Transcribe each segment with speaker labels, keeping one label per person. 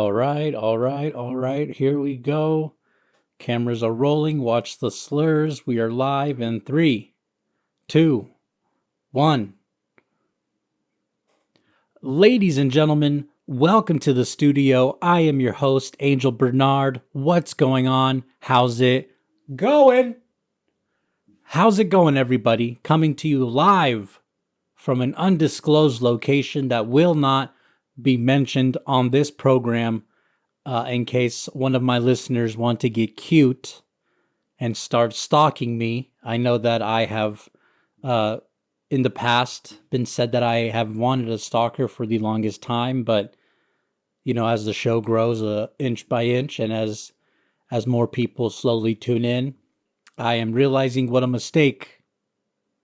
Speaker 1: All right. Here we go. Cameras are rolling. Watch the slurs. We are live in three, two, one. Ladies and gentlemen, welcome to the studio. I am your host, Angel Bernard. What's going on? How's it going? How's it going, everybody? Coming to you live from an undisclosed location that will not be mentioned on this program. In case one of my listeners want to get cute and start stalking me. I know that I have, in the past, been said that I have wanted a stalker for the longest time, but as the show grows, inch by inch, and as more people slowly tune in, I am realizing what a mistake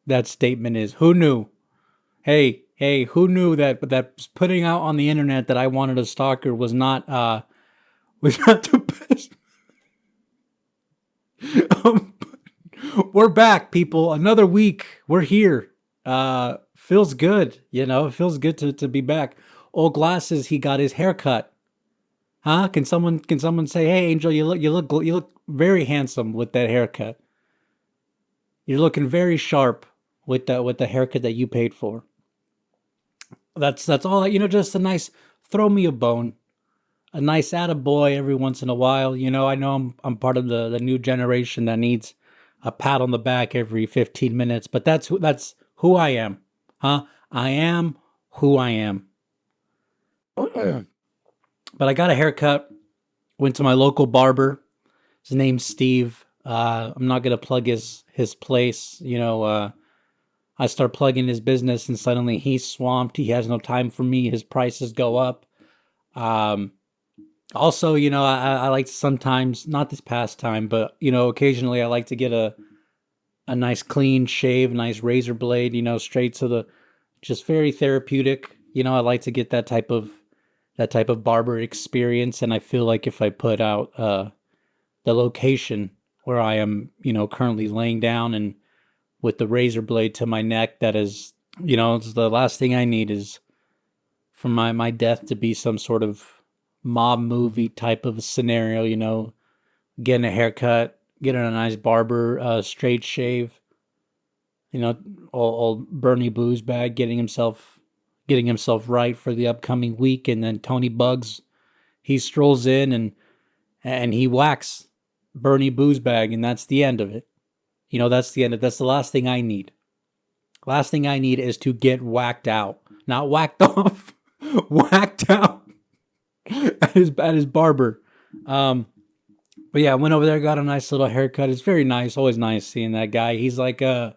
Speaker 1: that statement is. Who knew? Hey, who knew that putting out on the internet that I wanted a stalker was not the best. We're back, people. Another week. We're here. Feels good. It feels good to be back. Old Glasses, he got his hair cut. Huh? Can someone say, "Hey, Angel, you look very handsome with that haircut. You're looking very sharp with the haircut that you paid for." That's all. Just a nice throw me a bone. A nice attaboy every once in a while. I know I'm part of the new generation that needs a pat on the back every 15 minutes, but that's who I am. Huh? I am who I am. But I got a haircut, went to my local barber. His name's Steve. I'm not going to plug his place. I start plugging his business and suddenly he's swamped. He has no time for me. His prices go up. Also, I like to sometimes, not this past time, but, occasionally I like to get a nice clean shave, nice razor blade, straight to the, just very therapeutic. I like to get that type of barber experience. And I feel like if I put out the location where I am, currently laying down and with the razor blade to my neck, that is, it's the last thing I need is for my death to be some sort of mob movie type of scenario, getting a haircut, getting a nice barber, straight shave, old Bernie Booze bag, getting himself right for the upcoming week. And then Tony Bugs, he strolls in and he whacks Bernie Booze bag, and that's the end of it. That's the last thing I need. Last thing I need is to get whacked out, not whacked off, whacked out. at his barber. But yeah, I went over there, got a nice little haircut. It's very nice. Always nice seeing that guy. He's like an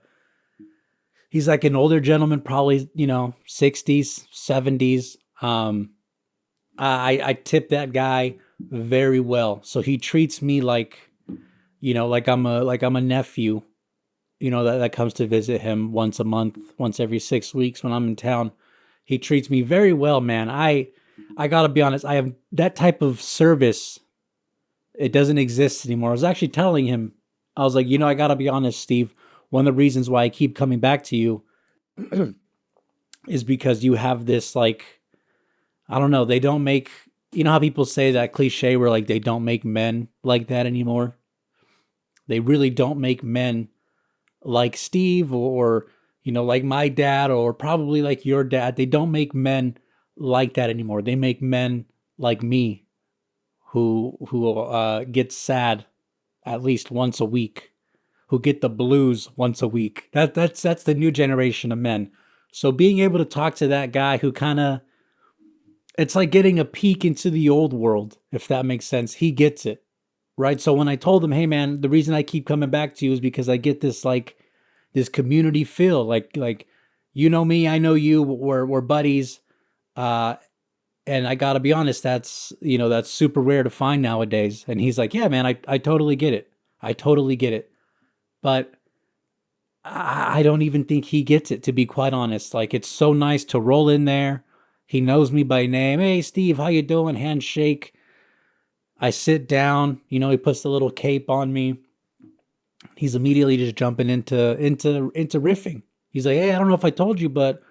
Speaker 1: older gentleman, probably, 60s, 70s. I tip that guy very well. So he treats me like I'm a nephew, that comes to visit him once a month, once every 6 weeks when I'm in town. He treats me very well, man. I gotta be honest, I have that type of service. It doesn't exist anymore. I was actually telling him, I was like, I gotta be honest, Steve. One of the reasons why I keep coming back to you is because you have this, like, I don't know, they don't make, how people say that cliche where like they don't make men like that anymore? They really don't make men like Steve or like my dad or probably like your dad. They don't make men like that anymore. They make men like me who get sad at least once a week, who get the blues once a week. That's the new generation of men. So being able to talk to that guy who kind of, it's like getting a peek into the old world, if that makes sense. He gets it, right? So when I told him, "Hey man, the reason I keep coming back to you is because I get this this community feel, like you know me, I know you, we're buddies." And I gotta be honest, that's super rare to find nowadays. And he's like, "Yeah, man, I totally get it. I totally get it." But I don't even think he gets it, to be quite honest. Like, it's so nice to roll in there. He knows me by name. "Hey, Steve, how you doing?" Handshake. I sit down. He puts the little cape on me. He's immediately just jumping into riffing. He's like, "Hey, I don't know if I told you, but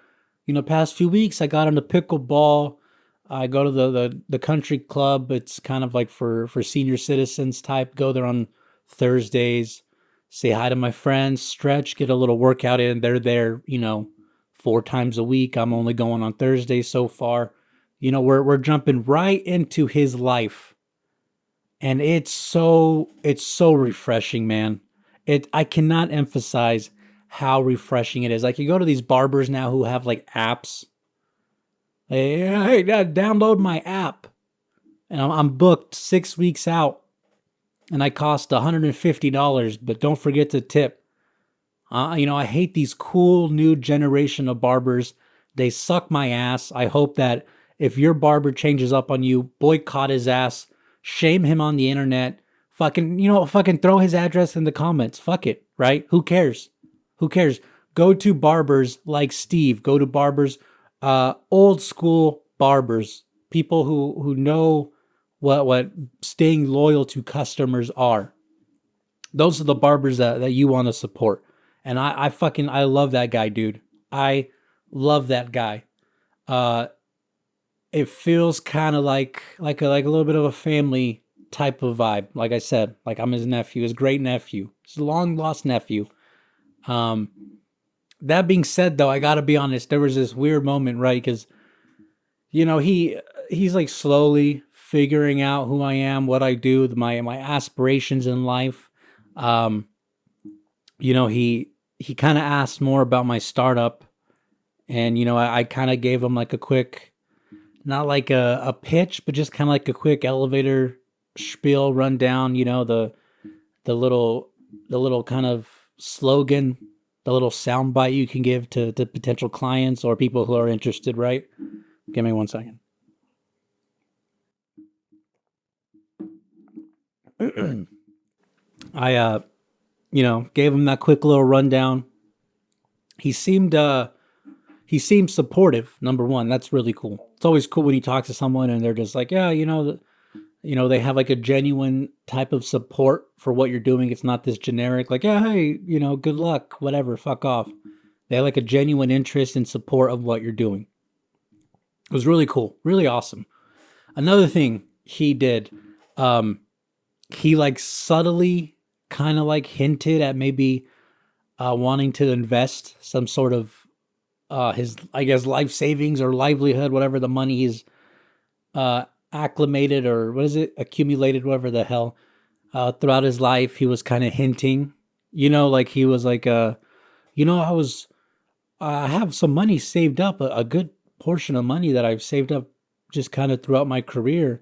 Speaker 1: past few weeks I got into pickleball. I go to the country club. It's kind of like for senior citizens type. Go there on Thursdays, say hi to my friends, stretch, get a little workout in. They're there, 4 times a week. I'm only going on Thursdays so far. We're jumping right into his life, and it's so refreshing, man. I cannot emphasize how refreshing it is. Like, you go to these barbers now who have like apps. Hey, download my app, and I'm booked 6 weeks out, and I cost $150. But don't forget to tip. I hate these cool new generation of barbers. They suck my ass. I hope that if your barber changes up on you, boycott his ass, shame him on the internet, fucking throw his address in the comments. Fuck it, right? Who cares? Who cares? Go to barbers like Steve. Go to barbers, old school barbers, people who know what staying loyal to customers are. Those are the barbers that you want to support. And I love that guy, dude. I love that guy. Uh it feels kind of like a little bit of a family type of vibe. Like I said, like I'm his nephew, his great nephew, his long lost nephew. Um that being said, though, I got to be honest, there was this weird moment, right? Cuz he's like slowly figuring out who I am, what I do, my aspirations in life. Um he kind of asked more about my startup, and I kind of gave him like a quick, not like a pitch, but just kind of like a quick elevator spiel rundown. The little the little kind of slogan, the little sound bite you can give to potential clients or people who are interested. Right? Give me 1 second. I gave him that quick little rundown. He seemed he seems supportive. Number one, that's really cool. It's always cool when you talk to someone and they're just like, yeah, they have like a genuine type of support for what you're doing. It's not this generic, like, yeah, hey, good luck, whatever, fuck off. They have like a genuine interest and support of what you're doing. It was really cool, really awesome. Another thing he did, um, he like subtly kind of like hinted at maybe wanting to invest some sort of his, I guess, life savings or livelihood, whatever the money he's acclimated, or what is it, accumulated, whatever the hell, throughout his life. He was kind of hinting, like he was like, I have some money saved up, a good portion of money that I've saved up just kind of throughout my career.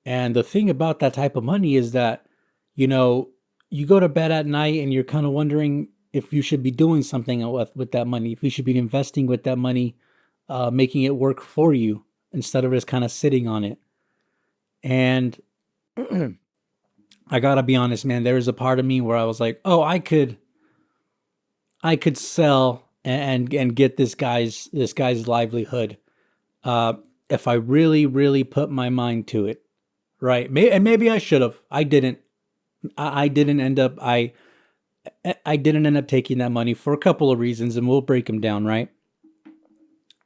Speaker 1: And the thing about that type of money is that, you know, you go to bed at night and you're kind of wondering if you should be doing something with that money, if you should be investing with that money, making it work for you instead of just kind of sitting on it. And I gotta be honest, man, there was a part of me where I was like, oh, I could sell and get this guy's livelihood, uh, if I really, really put my mind to it. Right. And maybe I should have. I didn't. I didn't end up. I didn't end up taking that money for a couple of reasons, and we'll break them down. Right.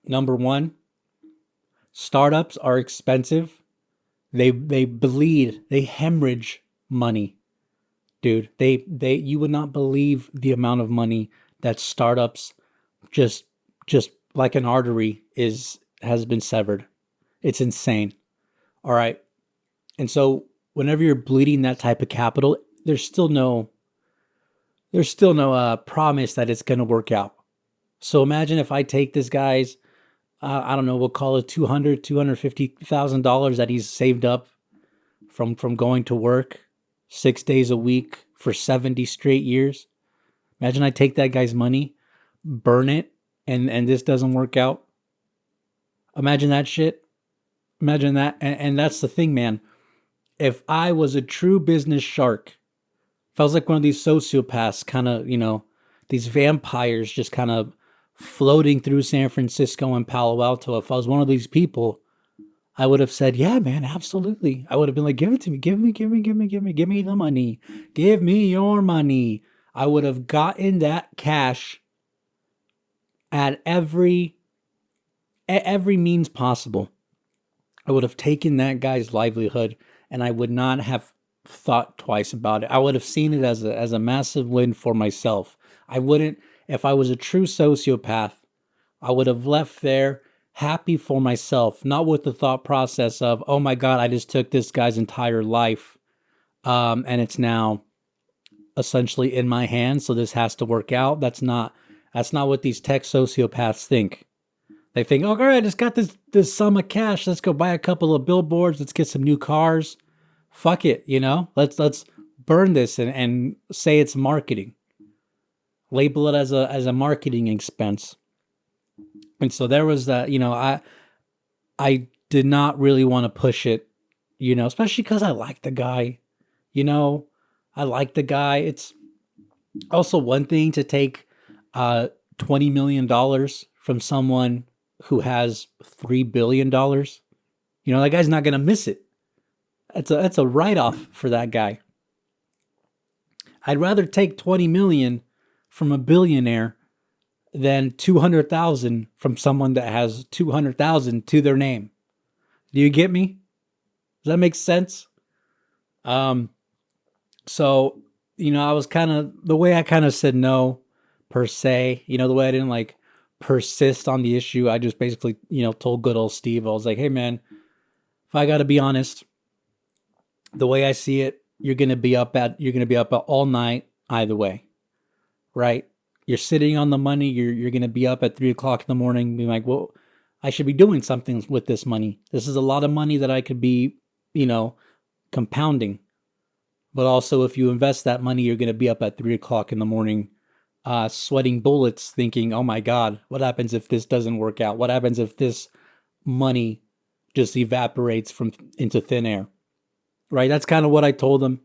Speaker 1: Number one, startups are expensive. They bleed. They hemorrhage money, dude. They you would not believe the amount of money that startups just just like an artery is has been severed. It's insane. All right. And so whenever you're bleeding that type of capital, there's still no promise that it's going to work out. So imagine if I take this guy's, I don't know, we'll call it $250,000 that he's saved up from going to work 6 days a week for 70 straight years. Imagine I take that guy's money, burn it, and this doesn't work out. Imagine that shit. Imagine that. And that's the thing, man. If I was a true business shark, if I was like one of these sociopaths, kind of, these vampires just kind of floating through San Francisco and Palo Alto, if I was one of these people, I would have said, yeah, man, absolutely. I would have been like, give it to me, give me the money, give me your money. I would have gotten that cash at every means possible. I would have taken that guy's livelihood, and I would not have thought twice about it. I would have seen it as a massive win for myself. I wouldn't, if I was a true sociopath, I would have left there happy for myself, not with the thought process of, oh my God, I just took this guy's entire life, and it's now essentially in my hands, so this has to work out. That's not what these tech sociopaths think. They think, oh, all right, I just got this sum of cash. Let's go buy a couple of billboards. Let's get some new cars. Fuck it, Let's burn this and say it's marketing. Label it as a marketing expense. And so there was that. I did not really want to push it, especially because I like the guy. You know, I like the guy. It's also one thing to take $20 million from someone who has $3 billion. That guy's not gonna miss it. That's a write off for that guy. I'd rather take 20 million from a billionaire than 200,000 from someone that has 200,000 to their name. Do you get me? Does that make sense? Um, so I was kind of the way I kind of said no per se. The way I didn't like persist on the issue. I just basically told good old Steve. I was like, hey man, if I got to be honest, the way I see it, you're gonna be up all night either way, right? You're sitting on the money. You're gonna be up at 3 o'clock in the morning, being like, well, I should be doing something with this money. This is a lot of money that I could be, compounding. But also, if you invest that money, you're gonna be up at 3 o'clock in the morning, sweating bullets, thinking, oh my God, what happens if this doesn't work out? What happens if this money just evaporates from into thin air? Right? That's kind of what I told him.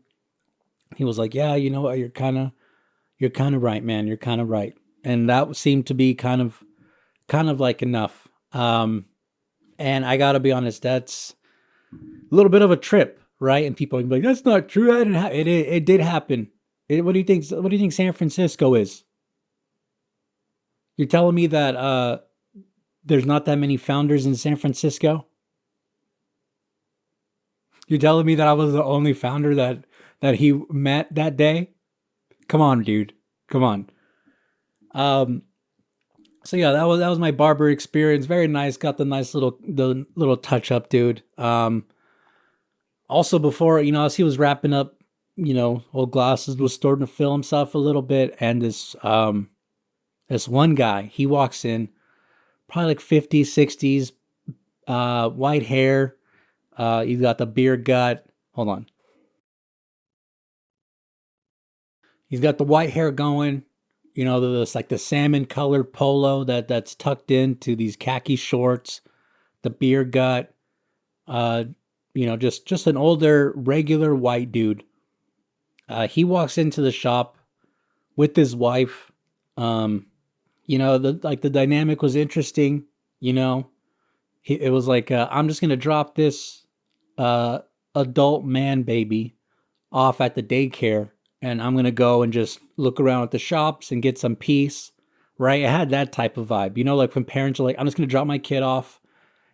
Speaker 1: He was like, "Yeah, you know what? You're kind of right, man. You're kind of right." And that seemed to be kind of like enough. And I got to be honest, that's a little bit of a trip, right? And people are like, "That's not true. I didn't it did happen." What do you think? What do you think San Francisco is? You're telling me that there's not that many founders in San Francisco? You're telling me that I was the only founder that he met that day? Come on, dude. Come on. Um. So yeah, that was my barber experience. Very nice. Got the little touch up, dude. Also before as he was wrapping up, old glasses was starting to fill himself a little bit, and this one guy he walks in, probably like 50s, 60s, white hair. He's got the beard gut. Hold on. He's got the white hair going. This like the salmon colored polo that's tucked into these khaki shorts. The beard gut. Uh, just an older, regular white dude. He walks into the shop with his wife. Um, the dynamic was interesting. You know, it was like I'm just gonna drop this uh adult man baby off at the daycare, and I'm gonna go and just look around at the shops and get some peace. Right? It had that type of vibe. Like when parents are like, I'm just gonna drop my kid off.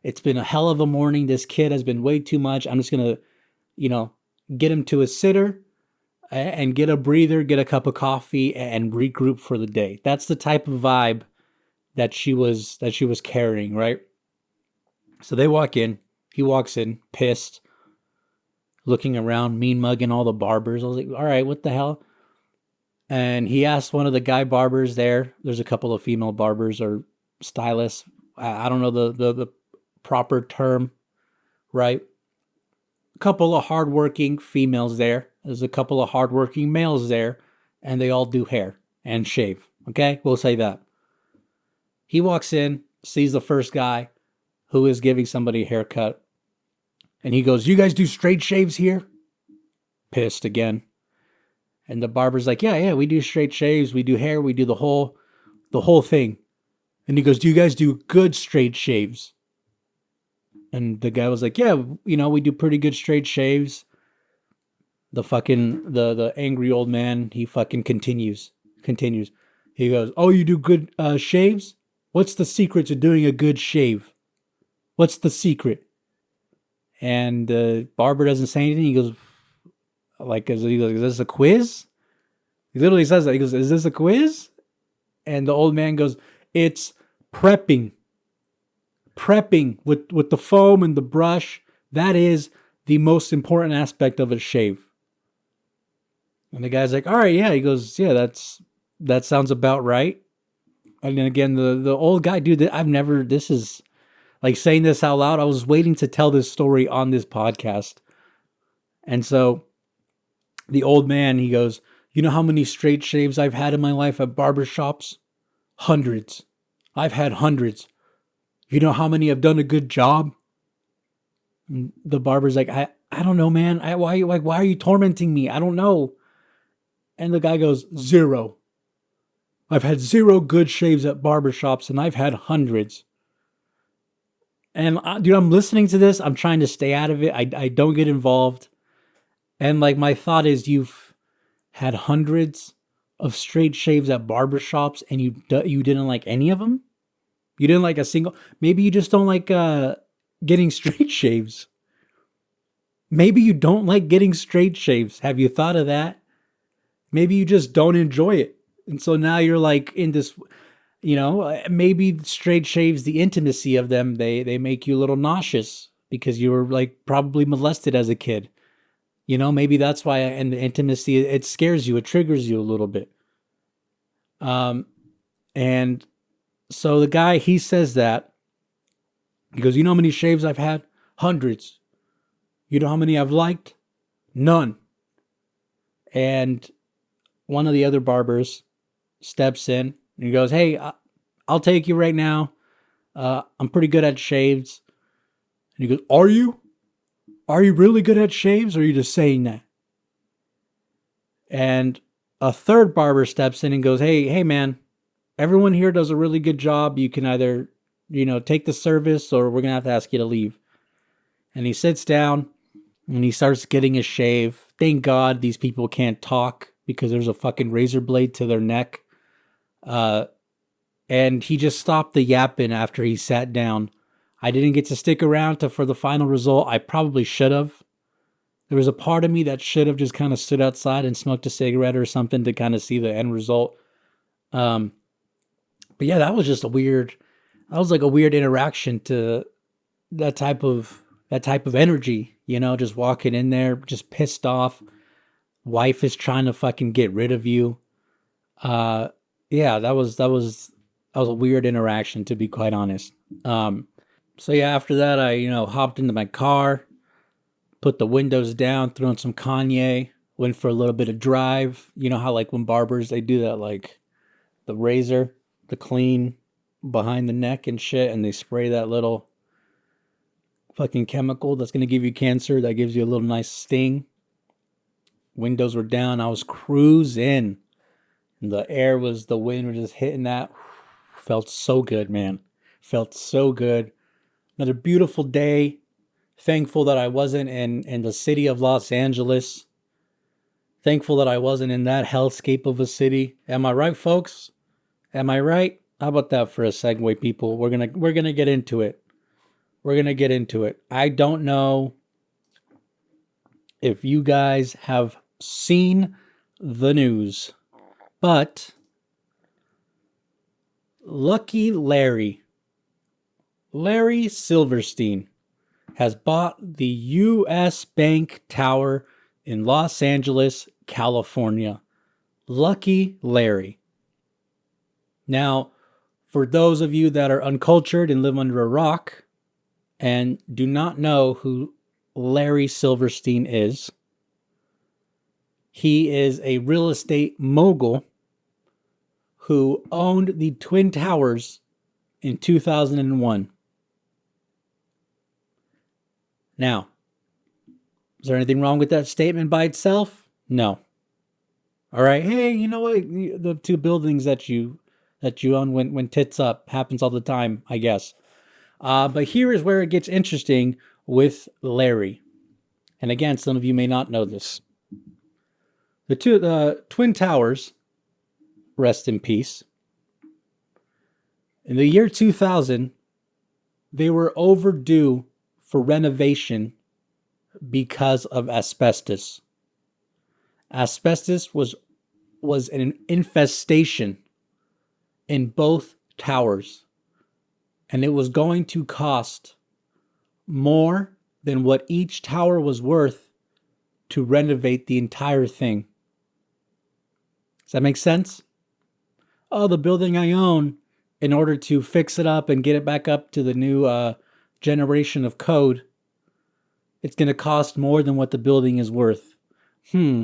Speaker 1: It's been a hell of a morning. This kid has been way too much. I'm just gonna, you know, get him to a sitter and get a breather, get a cup of coffee, and regroup for the day. That's the type of vibe that she was carrying, right? So they walk in. He walks in, pissed, looking around, mean mugging all the barbers. I was like, all right, what the hell? And he asked one of the guy barbers there. There's a couple of female barbers or stylists. I don't know the proper term, right? A couple of hardworking females there. There's a couple of hardworking males there, and they all do hair and shave. Okay, we'll say that. He walks in, sees the first guy who is giving somebody a haircut, and he goes, "You guys do straight shaves here?" Pissed again. And the barber's like, "Yeah, yeah, we do straight shaves, we do hair, we do the whole thing." And he goes, "Do you guys do good straight shaves?" And the guy was like, "Yeah, we do pretty good straight shaves." The angry old man, he fucking continues. He goes, "Oh, you do good shaves? What's the secret to doing a good shave? What's the secret?" And the barber doesn't say anything. He goes, is this a quiz? He literally says that. He goes, is this a quiz? And the old man goes, it's prepping. Prepping with the foam and the brush. That is the most important aspect of a shave. And the guy's like, all right, yeah. He goes, yeah, that sounds about right. And then again, the old guy, dude, this is like saying this out loud. I was waiting to tell this story on this podcast. And so the old man, he goes, you know how many straight shaves I've had in my life at barber shops? Hundreds. I've had hundreds. You know how many have done a good job? And the barber's like, I don't know, man. Why are you tormenting me? I don't know. And the guy goes, 0. I've had 0 good shaves at barbershops, and I've had hundreds. And dude, I'm listening to this. I'm trying to stay out of it. I don't get involved. And like my thought is, you've had hundreds of straight shaves at barbershops, and you didn't like any of them. You didn't like a single. Maybe you just don't like getting straight shaves. Maybe you don't like getting straight shaves. Have you thought of that? Maybe you just don't enjoy it. And so now you're like in this, maybe straight shaves, the intimacy of them, they make you a little nauseous because you were like probably molested as a kid. Maybe that's why, and the intimacy, it scares you, it triggers you a little bit. And so the guy, he says that. He goes, you know how many shaves I've had? Hundreds. You know how many I've liked? None. And one of the other barbers steps in and he goes, hey, I'll take you right now. I'm pretty good at shaves. And he goes, are you? Are you really good at shaves, or are you just saying that? And a third barber steps in and goes, hey man, everyone here does a really good job. You can either, take the service, or we're going to have to ask you to leave. And he sits down and he starts getting his shave. Thank God these people can't talk because there's a fucking razor blade to their neck. And he just stopped the yapping after he sat down. I didn't get to stick around for the final result. I probably should have. There was a part of me that should have just kind of stood outside and smoked a cigarette or something to kind of see the end result. But yeah, that was just a weird interaction to that type of energy, just walking in there, just pissed off. Wife is trying to fucking get rid of you. Yeah, that was a weird interaction, to be quite honest. So yeah, after that, I, hopped into my car, put the windows down, threw on some Kanye, went for a little bit of drive. You know how like when barbers, they do that, like the razor, the clean behind the neck and shit, and they spray that little fucking chemical that's going to give you cancer, that gives you a little nice sting. Windows were down. I was cruising. And the wind was just hitting that. Felt so good, man. Felt so good. Another beautiful day. Thankful that I wasn't in the city of Los Angeles. Thankful that I wasn't in that hellscape of a city. Am I right, folks? Am I right? How about that for a segue, people? We're gonna get into it. We're gonna get into it. I don't know if you guys have seen the news, but Lucky Larry Silverstein has bought the U.S. Bank Tower in Los Angeles, California. Lucky Larry. Now, for those of you that are uncultured and live under a rock and do not know who Larry Silverstein is, he is a real estate mogul who owned the Twin Towers in 2001. Now, is there anything wrong with that statement by itself? No. All right. Hey, you know what? The 2 buildings that you own when tits up happens all the time, I guess. But here is where it gets interesting with Larry. And again, some of you may not know this. The Twin Towers, rest in peace. In the year 2000, they were overdue for renovation because of asbestos. Asbestos was an infestation in both towers, and it was going to cost more than what each tower was worth to renovate the entire thing. Does that make sense? Oh, the building I own, in order to fix it up and get it back up to the new generation of code, it's going to cost more than what the building is worth. Hmm.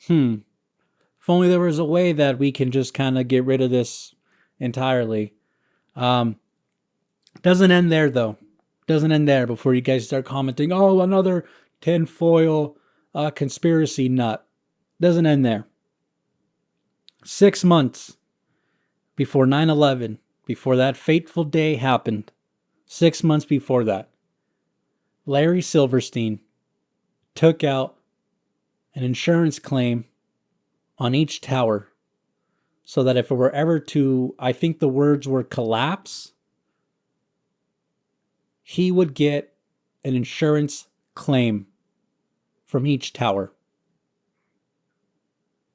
Speaker 1: If only there was a way that we can just kind of get rid of this entirely. Doesn't end there, though. Doesn't end there before you guys start commenting, oh, another tinfoil conspiracy nut. Doesn't end there. 6 months before 9/11, before that fateful day happened, 6 months before that, Larry Silverstein took out an insurance claim on each tower so that if it were ever to, I think the words were collapse, he would get an insurance claim from each tower.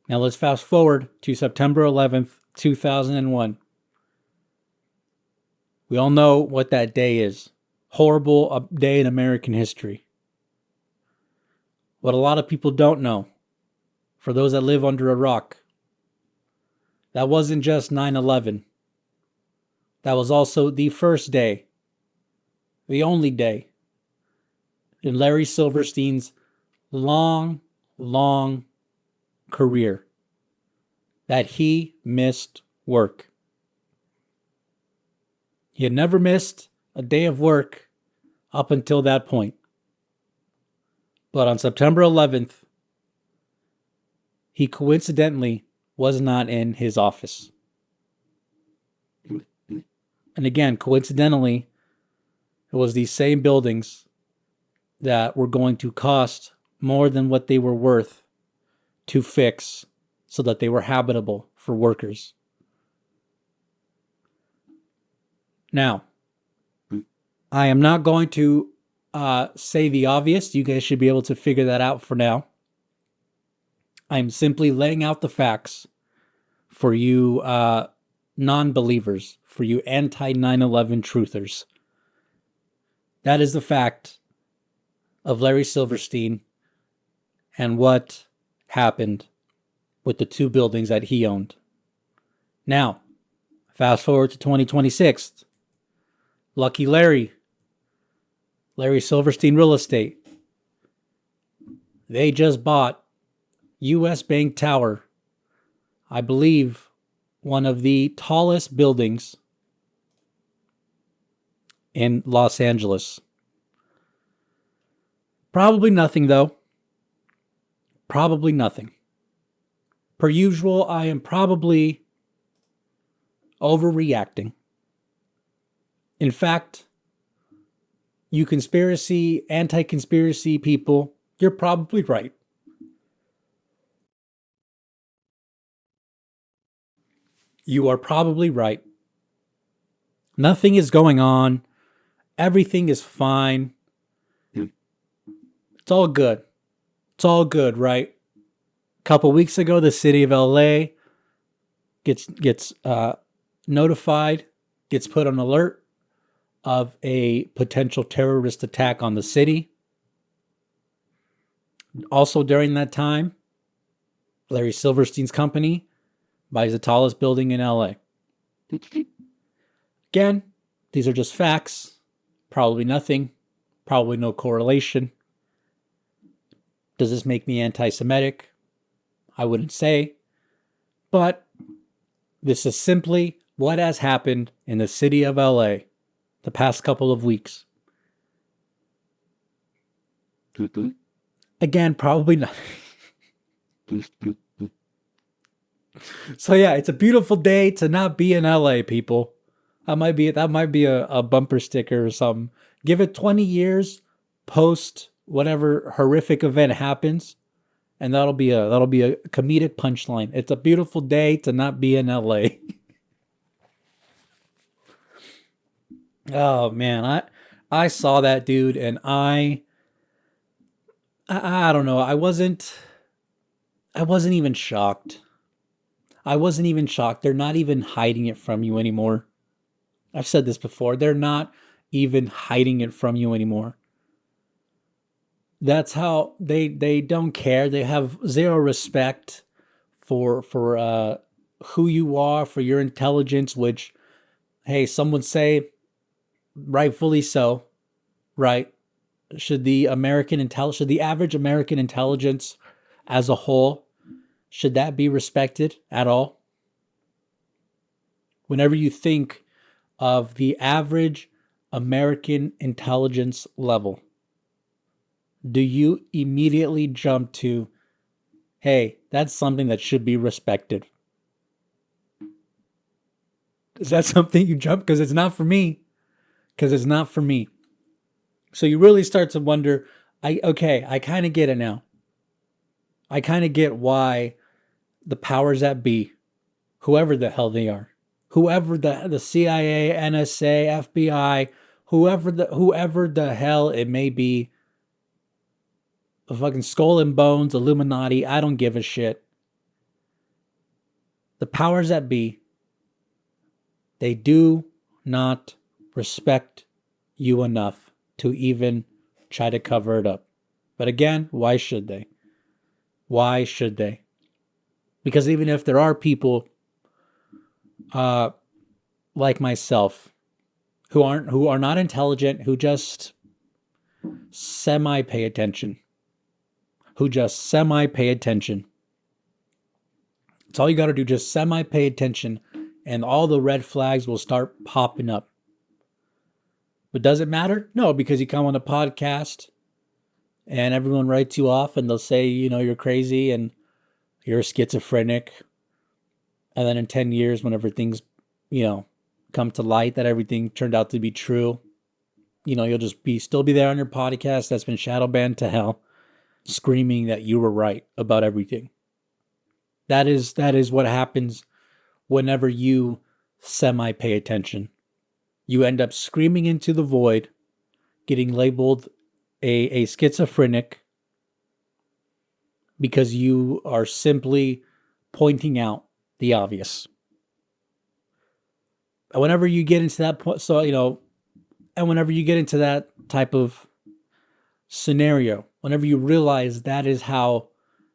Speaker 1: Now let's fast forward to September 11th, 2001. We all know what that day is. Horrible day in American history. What a lot of people don't know, for those that live under a rock, that wasn't just 9/11. That was also the first day, the only day, in Larry Silverstein's long career that he missed work. He had never missed a day of work up until that point. But on September 11th, he coincidentally was not in his office. And again, coincidentally, it was these same buildings that were going to cost more than what they were worth to fix so that they were habitable for workers. Now, I am not going to say the obvious. You guys should be able to figure that out for now. I'm simply laying out the facts for you non-believers, for you anti-9/11 truthers. That is the fact of Larry Silverstein and what happened with the two buildings that he owned. Now, fast forward to 2026. Lucky Larry Silverstein Real Estate. They just bought U.S. Bank Tower, I believe one of the tallest buildings in Los Angeles. Probably nothing, though. Probably nothing. Per usual, I am probably overreacting. In fact, you anti-conspiracy people, you're probably right. You are probably right. Nothing is going on. Everything is fine. It's all good. It's all good, right? A couple weeks ago, the city of LA gets notified, gets put on alert of a potential terrorist attack on the city. Also during that time, Larry Silverstein's company buys the tallest building in LA. Again, these are just facts. Probably nothing. Probably no correlation. Does this make me anti-Semitic? I wouldn't say. But this is simply what has happened in the city of LA the past couple of weeks. Again, probably not. So yeah, it's a beautiful day to not be in LA, people. That might be a bumper sticker or something. Give it 20 years post whatever horrific event happens, and that'll be a comedic punchline. It's a beautiful day to not be in LA. Oh man, I saw that dude and I I don't know. I wasn't even shocked. I wasn't even shocked. They're not even hiding it from you anymore. I've said this before. They're not even hiding it from you anymore. That's how they don't care. They have zero respect for who you are, for your intelligence, which, hey, some would say rightfully so, right? Should the average American intelligence as a whole, should that be respected at all? Whenever you think of the average American intelligence level, do you immediately jump to, hey, that's something that should be respected? Is that something you jump? Because it's not for me. Because it's not for me. So you really start to wonder, I kind of get it now. I kind of get why the powers that be, whoever the hell they are, whoever the CIA, NSA, FBI, whoever the hell it may be, the fucking skull and bones, Illuminati, I don't give a shit. The powers that be, they do not respect you enough to even try to cover it up. But again, why should they? Why should they? Because even if there are people uh, like myself who are not intelligent, who just semi pay attention, It's all you got to do, just semi pay attention, and all the red flags will start popping up. But does it matter? No, because you come on a podcast and everyone writes you off and they'll say, you're crazy and you're schizophrenic. And then in 10 years, whenever things, you know, come to light that everything turned out to be true, you'll just still be there on your podcast that's been shadow banned to hell, screaming that you were right about everything. That is what happens whenever you semi pay attention. You end up screaming into the void, getting labeled a schizophrenic because you are simply pointing out the obvious. And whenever you get into that point, and whenever you get into that type of scenario, whenever you realize that is how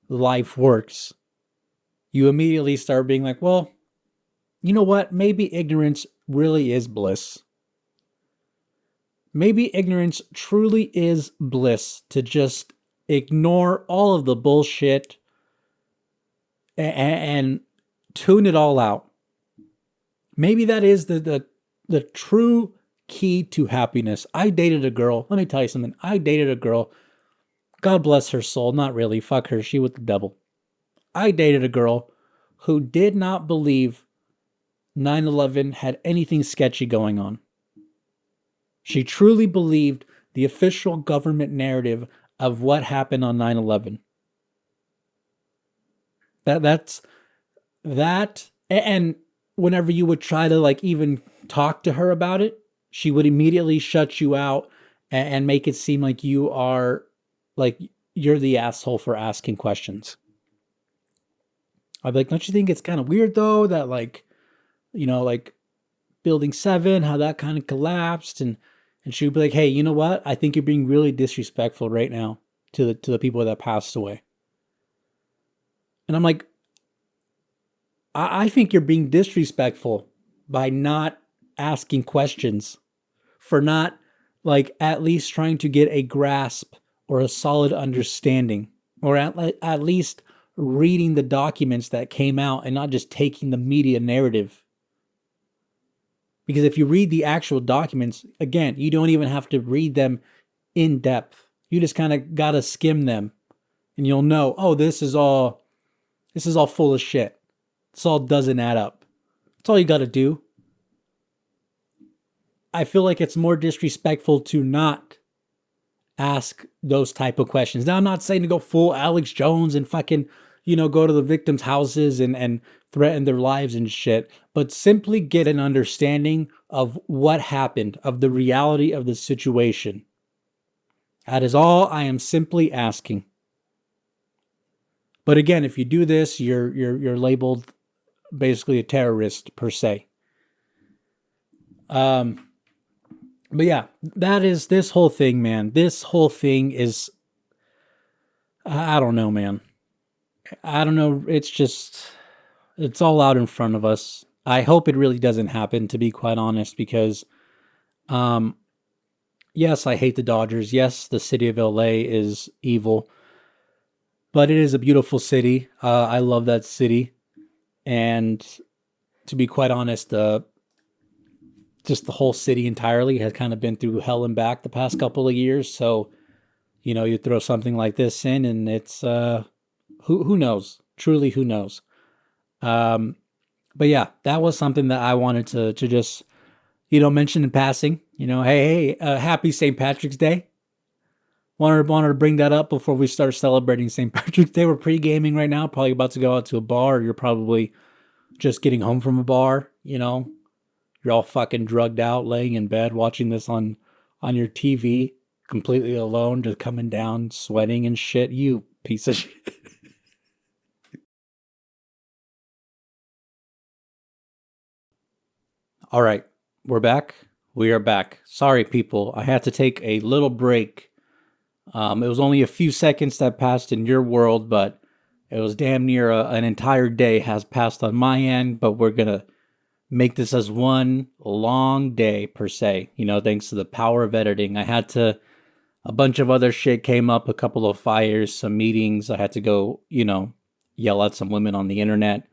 Speaker 1: life works, you immediately start being like, well, you know what? Maybe ignorance really is bliss. Maybe ignorance truly is bliss, to just ignore all of the bullshit and tune it all out. Maybe that is the true key to happiness. I dated a girl. Let me tell you something. I dated a girl. God bless her soul. Not really. Fuck her. She with the devil. I dated a girl who did not believe 9/11 had anything sketchy going on. She truly believed the official government narrative of what happened on 9/11. That's that. And whenever you would try to like even talk to her about it, she would immediately shut you out and make it seem like you are like you're the asshole for asking questions. I'd be like, don't you think it's kind of weird though that like building 7, how that kind of collapsed, and she would be like, hey, you know what? I think you're being really disrespectful right now to the people that passed away. And I'm like, I think you're being disrespectful by not asking questions, for not like at least trying to get a grasp or a solid understanding, or at least reading the documents that came out and not just taking the media narrative. Because if you read the actual documents, again, you don't even have to read them in depth. You just kind of got to skim them and you'll know, oh, this is all full of shit. This all doesn't add up. That's all you got to do. I feel like it's more disrespectful to not ask those type of questions. Now, I'm not saying to go full Alex Jones and fucking, go to the victims' houses and threaten their lives and shit, but simply get an understanding of what happened, of the reality of the situation. That is all I am simply asking. But again, if you do this, you're labeled basically a terrorist per se. Um, but yeah, that is this whole thing, man. This whole thing is, I don't know, man. I don't know. It's just, it's all out in front of us. I hope it really doesn't happen, to be quite honest, because, um, yes, I hate the Dodgers. Yes, the city of LA is evil, but it is a beautiful city. I love that city. And to be quite honest, just the whole city entirely has kind of been through hell and back the past couple of years. So, you throw something like this in and it's, who knows? Truly, who knows? Um, but yeah, that was something that I wanted to just, mention in passing, hey, happy St. Patrick's Day. Wanted to bring that up before we start celebrating St. Patrick's Day. We're pre-gaming right now, probably about to go out to a bar. You're probably just getting home from a bar, You're all fucking drugged out, laying in bed, watching this on your TV, completely alone, just coming down, sweating and shit. You piece of shit. All right, we're back. We are back. Sorry, people. I had to take a little break. It was only a few seconds that passed in your world, but it was damn near an entire day has passed on my end. But we're gonna make this as one long day per se. Thanks to the power of editing. A bunch of other shit came up, a couple of fires, some meetings. I had to go, yell at some women on the internet.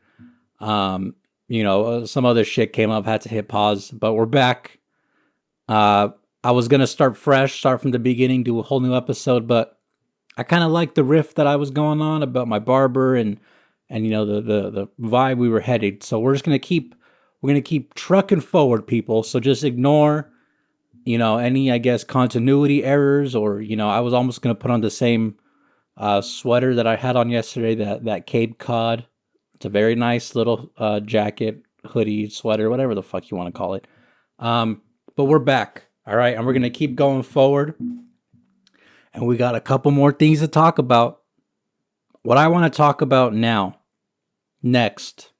Speaker 1: Some other shit came up, had to hit pause, but we're back. I was going to start fresh, start from the beginning, do a whole new episode, but I kind of liked the riff that I was going on about my barber and the vibe we were headed. So we're going to keep trucking forward, people. So just ignore, any, I guess, continuity errors or, I was almost going to put on the same sweater that I had on yesterday, that Cape Cod. It's a very nice little jacket, hoodie, sweater, whatever the fuck you want to call it. But we're back. All right. And we're going to keep going forward. And we got a couple more things to talk about. What I want to talk about next,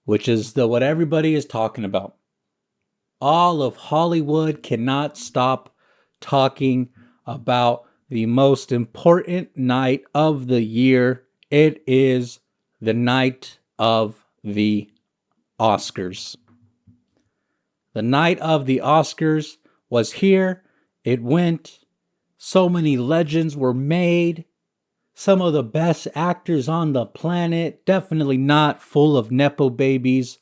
Speaker 1: which is what everybody is talking about. All of Hollywood cannot stop talking about the most important night of the year. It is the night of the Oscars. The night of the Oscars was here. It went. So many legends were made. Some of the best actors on the planet. Definitely not full of Nepo babies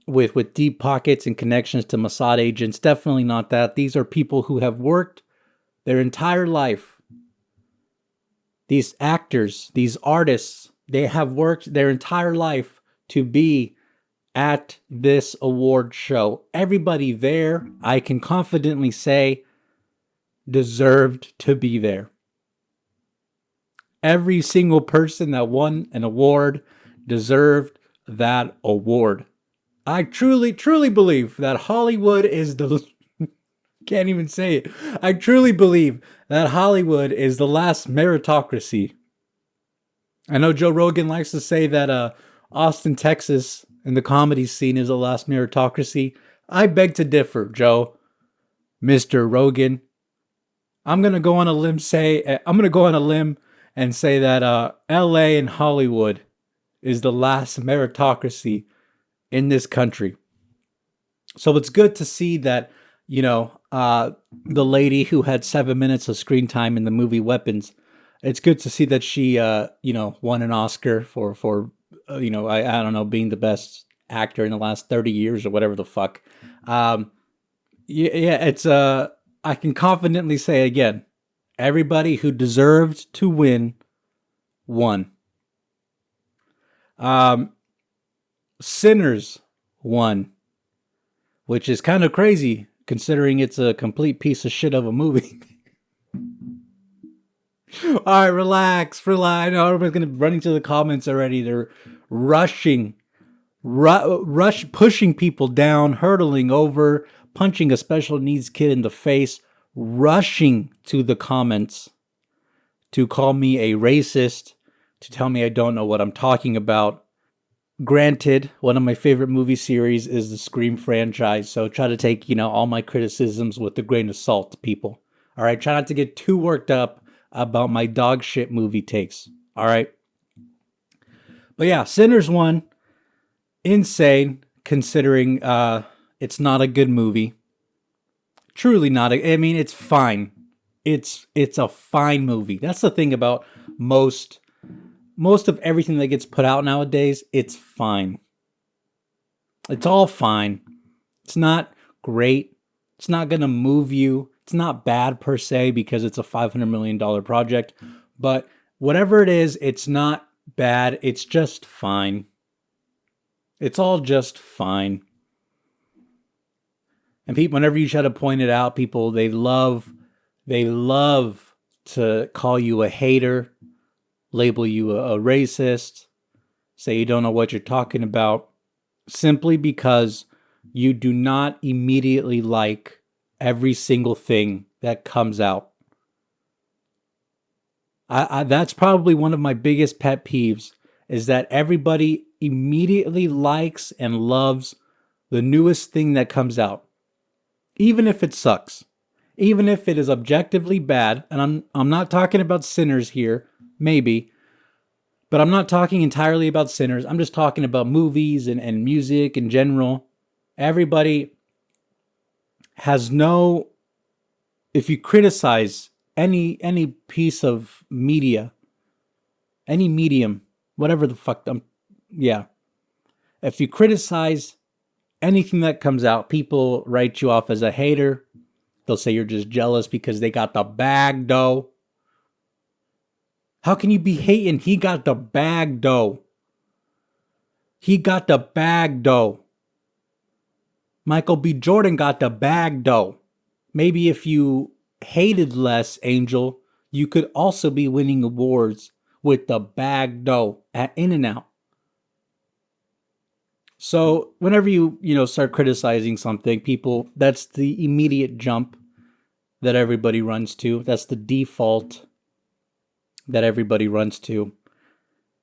Speaker 1: with deep pockets and connections to Mossad agents. Definitely not that. These are people who have worked their entire life. These actors, these artists, they have worked their entire life to be at this award show. Everybody there, I can confidently say, deserved to be there. Every single person that won an award deserved that award. I truly, truly believe that Hollywood is the... Can't even say it. I truly believe that Hollywood is the last meritocracy. I know Joe Rogan likes to say that Austin, Texas, and the comedy scene is the last meritocracy. I beg to differ, Joe. Mr. Rogan. I'm gonna go on a limb and say that LA and Hollywood is the last meritocracy in this country. So it's good to see that, the lady who had 7 minutes of screen time in the movie Weapons, it's good to see that she, won an Oscar for I don't know, being the best actor in the last 30 years or whatever the fuck. It's, I can confidently say again, everybody who deserved to win won. Sinners won, which is kind of crazy considering it's a complete piece of shit of a movie. All right, relax. I know everybody's going to be running to the comments already. They're pushing people down, hurdling over, punching a special needs kid in the face, rushing to the comments to call me a racist, to tell me I don't know what I'm talking about. Granted, one of my favorite movie series is the Scream franchise, so try to take, all my criticisms with a grain of salt, people. All right, try not to get too worked up about my dog shit movie takes. All right. But yeah, Sinners 1, insane considering it's not a good movie. Truly not. I mean, it's fine. It's a fine movie. That's the thing about most of everything that gets put out nowadays. It's fine. It's all fine. It's not great. It's not gonna move you. It's not bad per se because it's a $500 million project. But whatever it is, it's not bad. It's just fine. It's all just fine. And people, whenever you try to point it out, people, they love to call you a hater, label you a racist, say you don't know what you're talking about, simply because you do not immediately like every single thing that comes out. That's probably one of my biggest pet peeves, is that everybody immediately likes and loves the newest thing that comes out. Even if it sucks, even if it is objectively bad, and I'm not talking about Sinners here, maybe, but I'm not talking entirely about Sinners. I'm just talking about movies and music in general. Everybody has no, if you criticize any piece of media, any medium, whatever the fuck, if you criticize anything that comes out, people write you off as a hater. They'll say you're just jealous because they got the bag, though. How can you be hating? He got the bag, though. He got the bag, though. Michael B. Jordan got the bag, though. Maybe if you hated less, Angel, you could also be winning awards with the bag, though, at In-N-Out. So whenever you start criticizing something, people, that's the immediate jump that everybody runs to. That's the default that everybody runs to.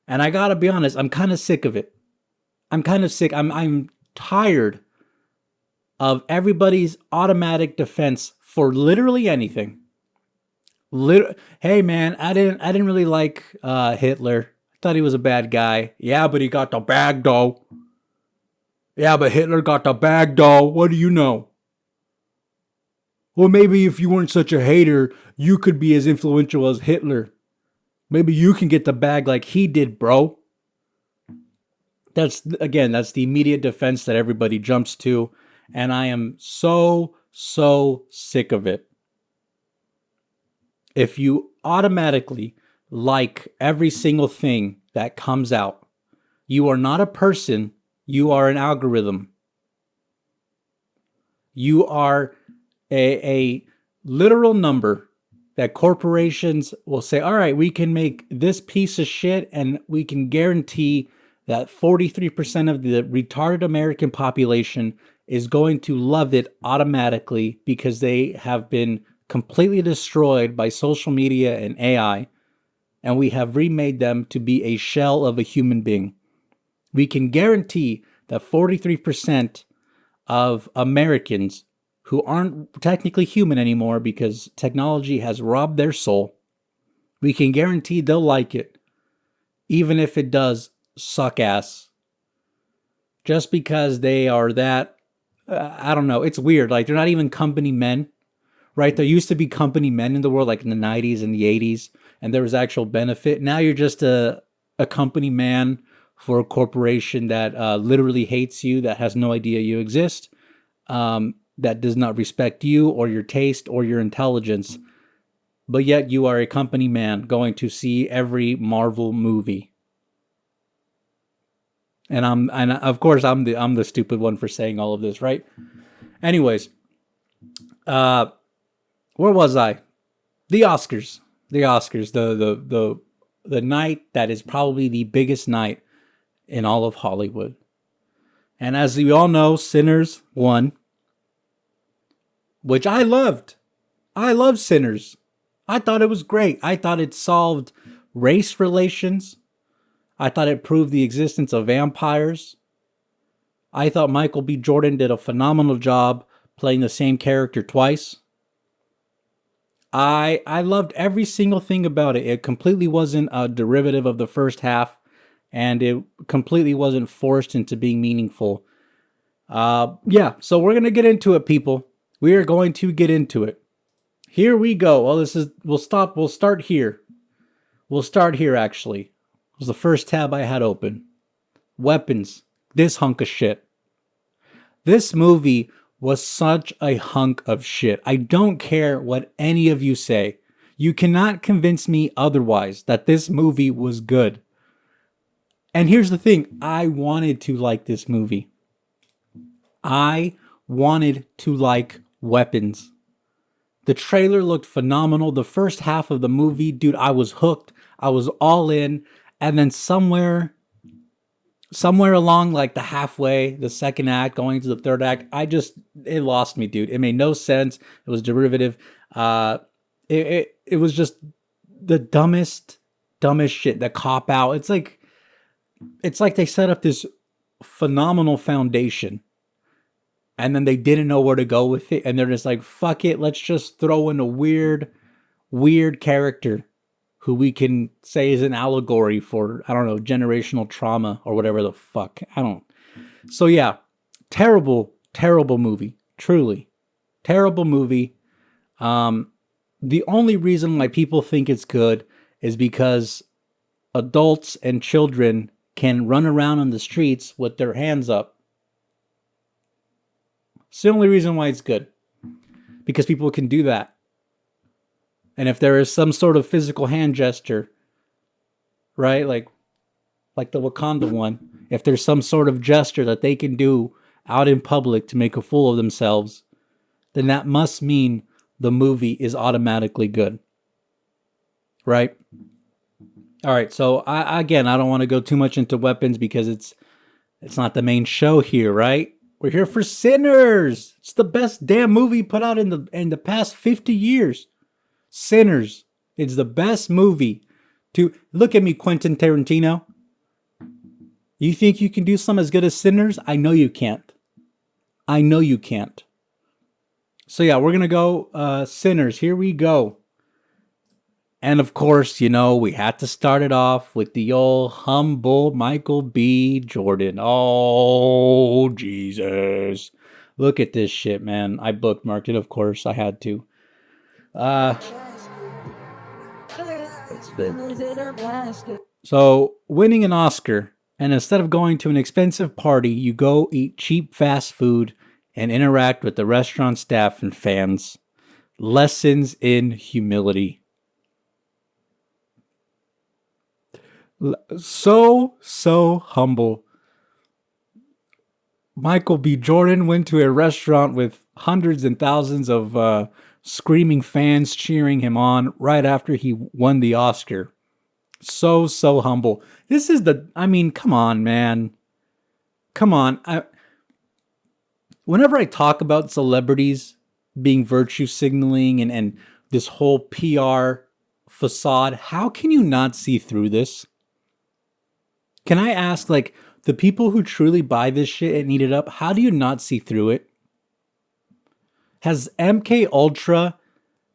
Speaker 1: And I gotta be honest, I'm kind of sick of it. I'm kind of sick. I'm tired of everybody's automatic defense for literally anything. Hey man, I didn't really like Hitler. I thought he was a bad guy. Yeah, but he got the bag, though. Yeah, but Hitler got the bag, though. What do you know? Well, maybe if you weren't such a hater, you could be as influential as Hitler. Maybe you can get the bag like he did, bro. That's the immediate defense that everybody jumps to. And I am so sick of it. If you automatically like every single thing that comes out, you are not a person. You are an algorithm. You are a literal number that corporations will say, all right, we can make this piece of shit and we can guarantee that 43% of the retarded American population is going to love it automatically because they have been completely destroyed by social media and AI, and we have remade them to be a shell of a human being. We can guarantee that 43% of Americans who aren't technically human anymore because technology has robbed their soul, we can guarantee they'll like it, even if it does suck ass. Just because they are that, I don't know, it's weird. Like, they're not even company men, right? There used to be company men in the world, like in the 90s and the 80s, and there was actual benefit. Now you're just a company man for a corporation that literally hates you, that has no idea you exist, that does not respect you or your taste or your intelligence, but yet you are a company man going to see every Marvel movie. And of course I'm the stupid one for saying all of this, right? Anyways, where was I? The Oscars. The night that is probably the biggest night in all of Hollywood. And as we all know, Sinners won, which I loved. I love Sinners. I thought it was great. I thought it solved race relations. I thought it proved the existence of vampires. I thought Michael B. Jordan did a phenomenal job playing the same character twice. I loved every single thing about it. It completely wasn't a derivative of the first half, and it completely wasn't forced into being meaningful. Yeah, so we're gonna get into it, people. We are going to get into it. Here we go. Well, this is we'll stop. We'll start here. We'll start here. Actually, it was the first tab I had open. Weapons. This hunk of shit. This movie was such a hunk of shit. I don't care what any of you say. You cannot convince me otherwise that this movie was good. And here's the thing, I wanted to like this movie. I wanted to like Weapons. The trailer looked phenomenal. The first half of the movie, dude, I was hooked. I was all in. And then somewhere along like the halfway, the second act, going to the third act, it lost me, dude. It made no sense. It was derivative. It was just the dumbest shit. The cop out. It's like they set up this phenomenal foundation, and then they didn't know where to go with it, and they're just like, fuck it, let's just throw in a weird character who we can say is an allegory for, I don't know, generational trauma or whatever the fuck. So yeah, terrible movie. Truly. Terrible movie. The only reason why people think it's good is because adults and children can run around on the streets with their hands up. It's the only reason why it's good. Because people can do that. And if there is some sort of physical hand gesture, right? Like the Wakanda one, if there's some sort of gesture that they can do out in public to make a fool of themselves, then that must mean the movie is automatically good. Right? All right, so I don't want to go too much into Weapons because it's not the main show here, right? We're here for Sinners. It's the best damn movie put out in the past 50 years. Sinners. It's the best movie to look at me, Quentin Tarantino. You think you can do something as good as Sinners? I know you can't. I know you can't. So yeah, we're gonna go Sinners. Here we go. And of course, we had to start it off with the old humble Michael B. Jordan. Oh, Jesus. Look at this shit, man. I bookmarked it, of course. I had to. So, winning an Oscar, and instead of going to an expensive party, you go eat cheap fast food and interact with the restaurant staff and fans. Lessons in humility. So humble. Michael B. Jordan went to a restaurant with hundreds and thousands of screaming fans cheering him on right after he won the Oscar. So humble. This is come on, man. Come on. Whenever I talk about celebrities being virtue signaling and this whole PR facade, how can you not see through this? Can I ask, the people who truly buy this shit and eat it up, how do you not see through it? Has MK Ultra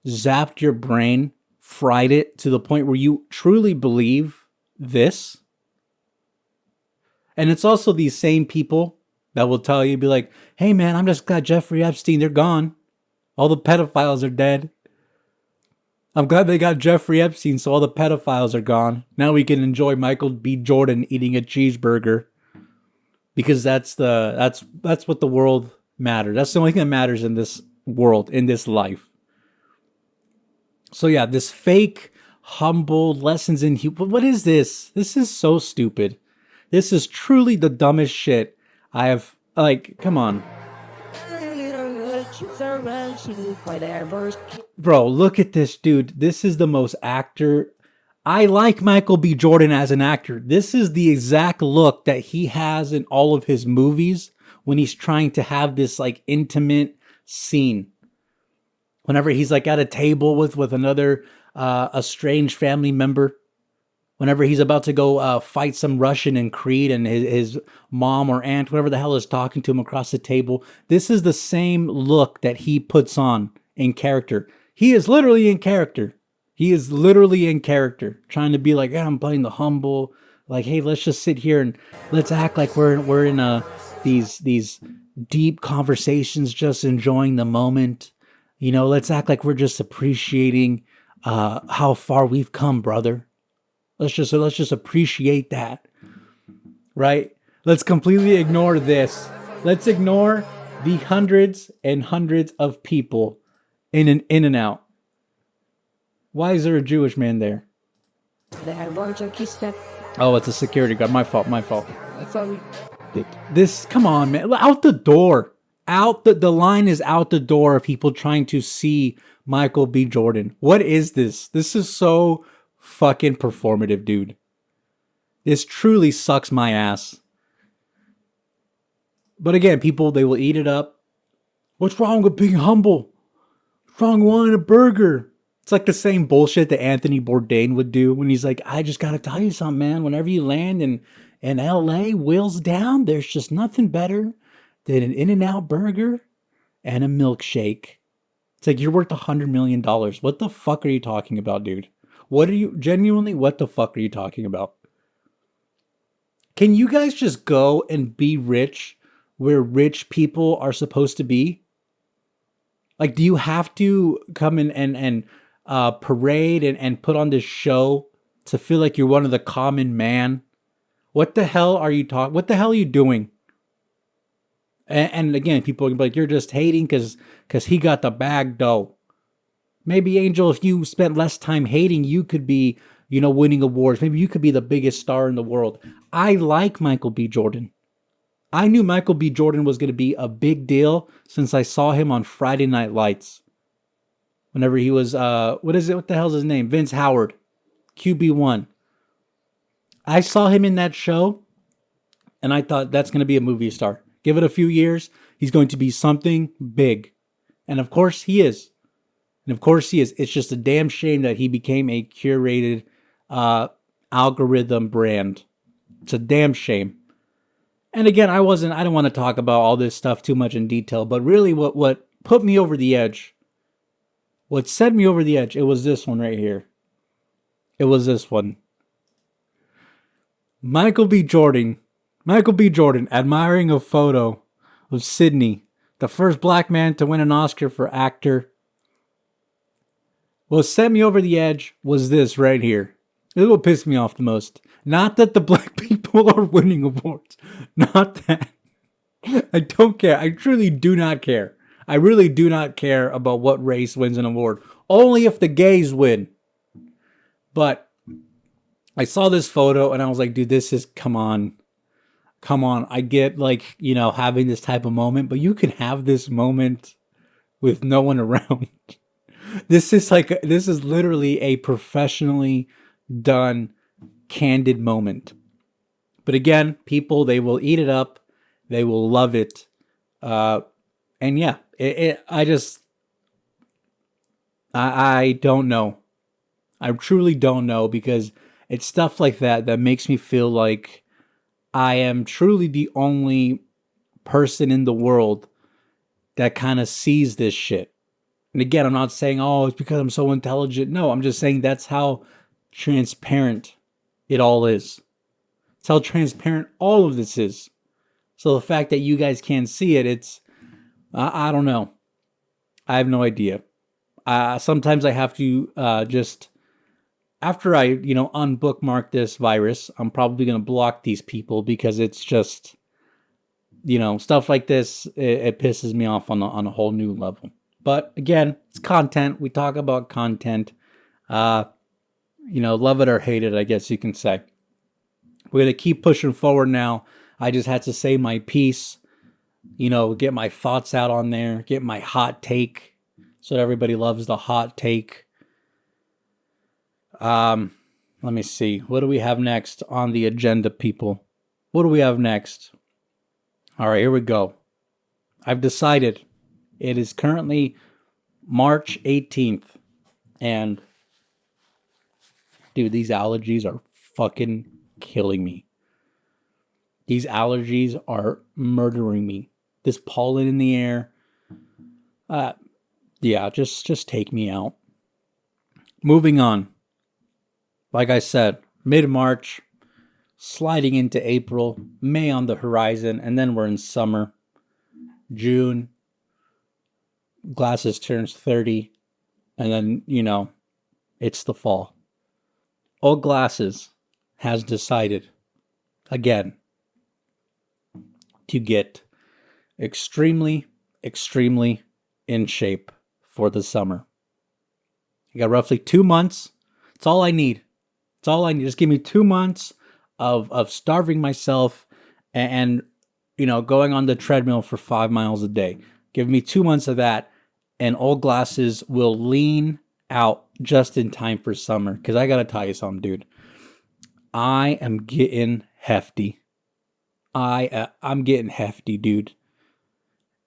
Speaker 1: zapped your brain, fried it to the point where you truly believe this? And it's also these same people that will tell you, be like, hey man, I'm just glad Jeffrey Epstein, they're gone. All the pedophiles are dead. I'm glad they got Jeffrey Epstein, so all the pedophiles are gone. Now we can enjoy Michael B. Jordan eating a cheeseburger. Because that's what the world matters. That's the only thing that matters in this world, in this life. So yeah, this fake, humble lessons in what is this? This is so stupid. This is truly the dumbest shit I have. Come on. Bro, look at this dude. This is the most actor. I like Michael B. Jordan as an actor. This is the exact look that he has in all of his movies when he's trying to have this intimate scene. Whenever he's like at a table with another a strange family member, whenever he's about to go fight some Russian in Creed and his mom or aunt, whatever the hell is talking to him across the table, this is the same look that he puts on in character. He is literally in character. He is literally in character, trying to be like, yeah, I'm playing the humble. Like, hey, let's just sit here and let's act like we're in these deep conversations, just enjoying the moment. You know, let's act like we're just appreciating how far we've come, brother. Let's just appreciate that, right? Let's completely ignore this. Let's ignore the hundreds and hundreds of people in an In and Out. Why is there a Jewish man there? Oh, it's a security guard. My fault. My fault. This, come on, man. Out the door. The line is out the door of people trying to see Michael B. Jordan. What is this? This is so fucking performative, dude. This truly sucks my ass. But again, people, they will eat it up. What's wrong with being humble? What's wrong with wanting a burger? It's like the same bullshit that Anthony Bourdain would do when he's like, I just gotta tell you something, man. Whenever you land in LA, wheels down, there's just nothing better than an In-N-Out burger and a milkshake. It's like, you're worth $100 million. What the fuck are you talking about, dude? What the fuck are you talking about? Can you guys just go and be rich where rich people are supposed to be? Like, do you have to come in and parade and put on this show to feel like you're one of the common man? What the hell are you talking? What the hell are you doing? And again, people are gonna be like, you're just hating because he got the bag, though. Maybe, Angel, if you spent less time hating, you could be, winning awards. Maybe you could be the biggest star in the world. I like Michael B. Jordan. I knew Michael B. Jordan was going to be a big deal since I saw him on Friday Night Lights. Whenever he was, what the hell's his name? Vince Howard, QB1. I saw him in that show, and I thought, that's going to be a movie star. Give it a few years, he's going to be something big. And of course he is. It's just a damn shame that he became a curated algorithm brand. It's a damn shame. And again, I don't want to talk about all this stuff too much in detail, but really what put me over the edge, what set me over the edge, it was this one right here. It was this one. Michael B. Jordan admiring a photo of Sydney, the first black man to win an Oscar for actor. What set me over the edge was this right here. This is what pissed me off the most. Not that the black people are winning awards. Not that. I don't care. I truly do not care. I really do not care about what race wins an award. Only if the gays win. But I saw this photo and I was like, dude, this is, come on. I get having this type of moment, but you can have this moment with no one around. This is literally a professionally done, candid moment. But again, people, they will eat it up. They will love it. And yeah, I don't know. I truly don't know, because it's stuff like that makes me feel like I am truly the only person in the world that kind of sees this shit. And again, I'm not saying, oh, it's because I'm so intelligent. No, I'm just saying that's how transparent it all is. It's how transparent all of this is. So the fact that you guys can't see it, it's, I don't know. I have no idea. Sometimes I have to just, after I, unbookmark this virus, I'm probably going to block these people, because it's just, stuff like this, it pisses me off on a whole new level. But again, it's content. We talk about content. Love it or hate it, I guess you can say. We're going to keep pushing forward now. I just had to say my piece, get my thoughts out on there, get my hot take. So everybody loves the hot take. Let me see. What do we have next on the agenda, people? What do we have next? All right, here we go. I've decided. It is currently March 18th. And dude, these allergies are fucking killing me. These allergies are murdering me. This pollen in the air. Uh, yeah, just take me out. Moving on. Like I said, mid-March, sliding into April, May on the horizon, and then we're in summer. June, Glasses turns 30, and then, it's the fall. Old Glasses has decided, again, to get extremely, extremely in shape for the summer. I got roughly 2 months. That's all I need. That's all I need. Just give me 2 months of starving myself and going on the treadmill for 5 miles a day. Give me 2 months of that, and Old Glasses will lean out just in time for summer. Because I gotta tell you something, dude. I am getting hefty. I'm getting hefty, dude.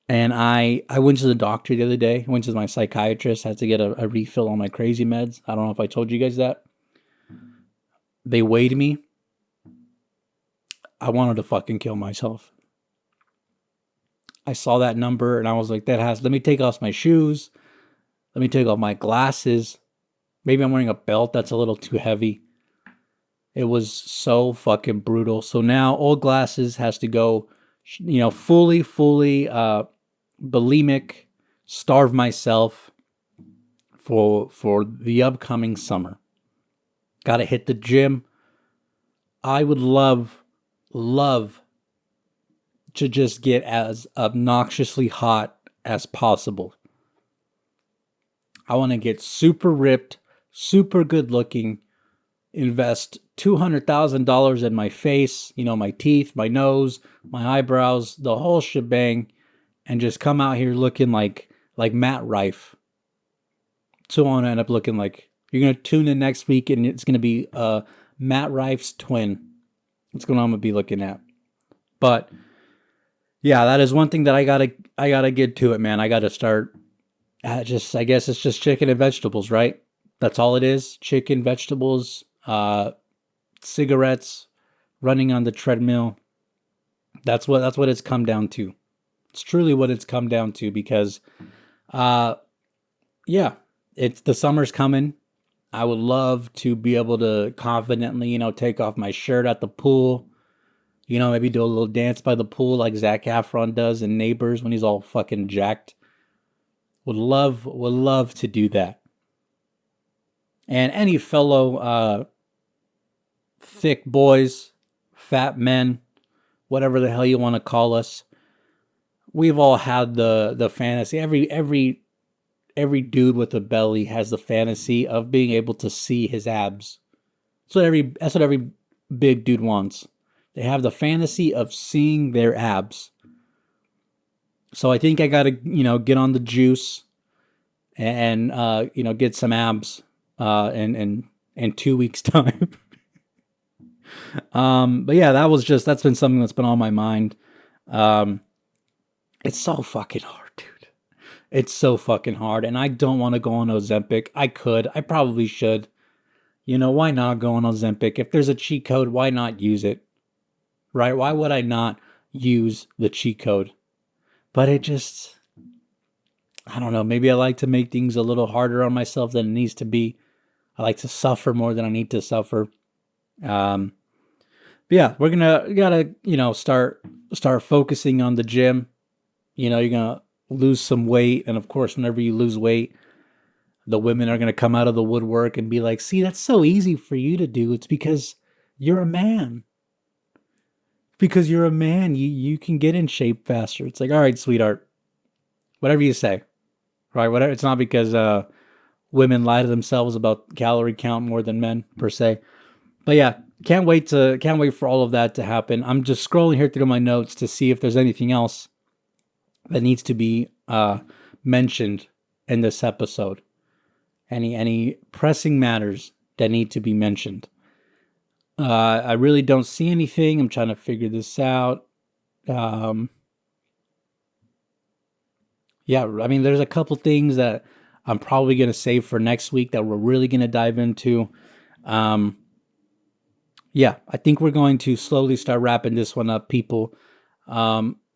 Speaker 1: And I went to the doctor the other day. I went to my psychiatrist. Had to get a refill on my crazy meds. I don't know if I told you guys that. They weighed me. I wanted to fucking kill myself. I saw that number and I was like, let me take off my shoes. Let me take off my glasses. Maybe I'm wearing a belt that's a little too heavy. It was so fucking brutal. So now Old Glasses has to go, fully bulimic, starve myself for the upcoming summer. Got to hit the gym. I would love to just get as obnoxiously hot as possible. I want to get super ripped, super good looking, invest $200,000 in my face, my teeth, my nose, my eyebrows, the whole shebang, and just come out here looking like Matt Rife. So I want to end up looking like, you're going to tune in next week and it's going to be Matt Rife's twin. That's what I'm going to be looking at. But yeah, that is one thing that I gotta get to it, man. I gotta start. I guess it's just chicken and vegetables, right? That's all it is. Chicken, vegetables, cigarettes, running on the treadmill. That's what it's come down to. It's truly what it's come down to because, yeah, it's the summer's coming. I would love to be able to confidently, take off my shirt at the pool. Maybe do a little dance by the pool like Zac Efron does in Neighbors when he's all fucking jacked. Would love to do that. And any fellow thick boys, fat men, whatever the hell you want to call us, we've all had the fantasy. Every dude with a belly has the fantasy of being able to see his abs. That's what every big dude wants. They have the fantasy of seeing their abs. So I think I got to, get on the juice and get some abs in 2 weeks time. But yeah, that's been something that's been on my mind. It's so fucking hard, dude. It's so fucking hard. And I don't want to go on Ozempic. I probably should. Why not go on Ozempic? If there's a cheat code, why not use it? Right? Why would I not use the cheat code? But I don't know. Maybe I like to make things a little harder on myself than it needs to be. I like to suffer more than I need to suffer. But yeah, we gotta start focusing on the gym. You're gonna lose some weight, and of course, whenever you lose weight, the women are gonna come out of the woodwork and be like, "See, that's so easy for you to do. It's because you're a man." Because you're a man, you can get in shape faster. It's like, all right, sweetheart, whatever you say, right? Whatever. It's not because women lie to themselves about calorie count more than men per se. But yeah, can't wait for all of that to happen. I'm just scrolling here through my notes to see if there's anything else that needs to be mentioned in this episode. Any pressing matters that need to be mentioned. I really don't see anything. I'm trying to figure this out. Yeah, I mean, there's a couple things that I'm probably going to save for next week that we're really going to dive into. Um, yeah, I think we're going to slowly start wrapping this one up, people.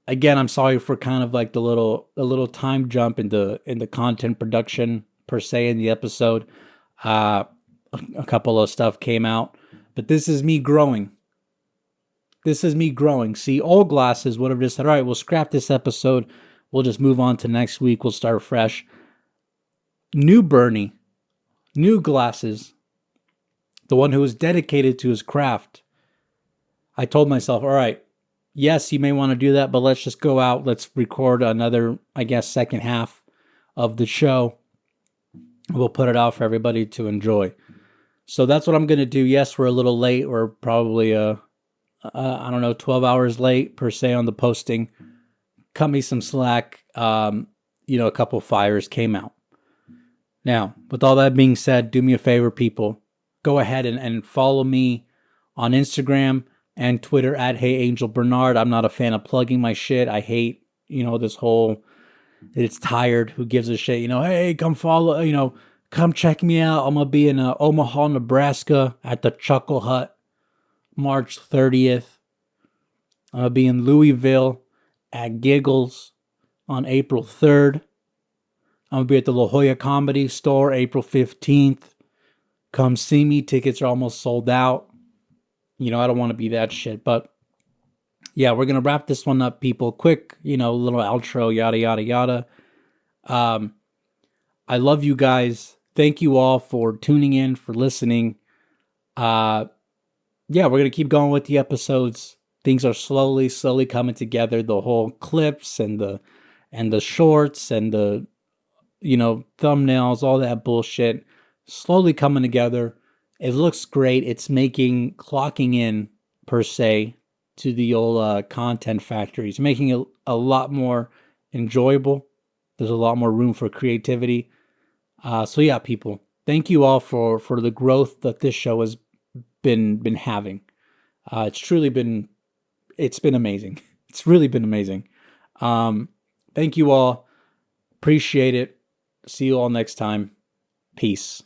Speaker 1: Again, I'm sorry for kind of like the little time jump in the content production per se in the episode. Uh, a couple of stuff came out, but this is me growing. This is me growing. See, old glasses would have just said, all right, we'll scrap this episode. We'll just move on to next week. We'll start fresh. New Bernie, new glasses, the one who is dedicated to his craft. I told myself, all right, yes, you may want to do that, but let's just go out. Let's record another, I guess, second half of the show. We'll put it out for everybody to enjoy. So that's what I'm going to do. Yes, we're a little late. We're probably, I don't know, 12 hours late per se on the posting. Cut me some slack. A couple fires came out. Now, with all that being said, do me a favor, people. Go ahead and follow me on Instagram and Twitter at HeyAngelBernard. I'm not a fan of plugging my shit. I hate, this whole, it's tired. Who gives a shit? Hey, come follow, come check me out. I'm going to be in Omaha, Nebraska at the Chuckle Hut, March 30th. I'm going to be in Louisville at Giggles on April 3rd. I'm going to be at the La Jolla Comedy Store April 15th. Come see me. Tickets are almost sold out. I don't want to be that shit. But yeah, we're going to wrap this one up, people. Quick, little outro, yada, yada, yada. I love you guys. Thank you all for tuning in, for listening. We're going to keep going with the episodes. Things are slowly coming together. The whole clips and the shorts and the thumbnails, all that bullshit, slowly coming together. It looks great. It's clocking in per se to the old content factory. It's making it a lot more enjoyable. There's a lot more room for creativity. So yeah, people, thank you all for the growth that this show has been having. It's been amazing. It's really been amazing. Thank you all. Appreciate it. See you all next time. Peace.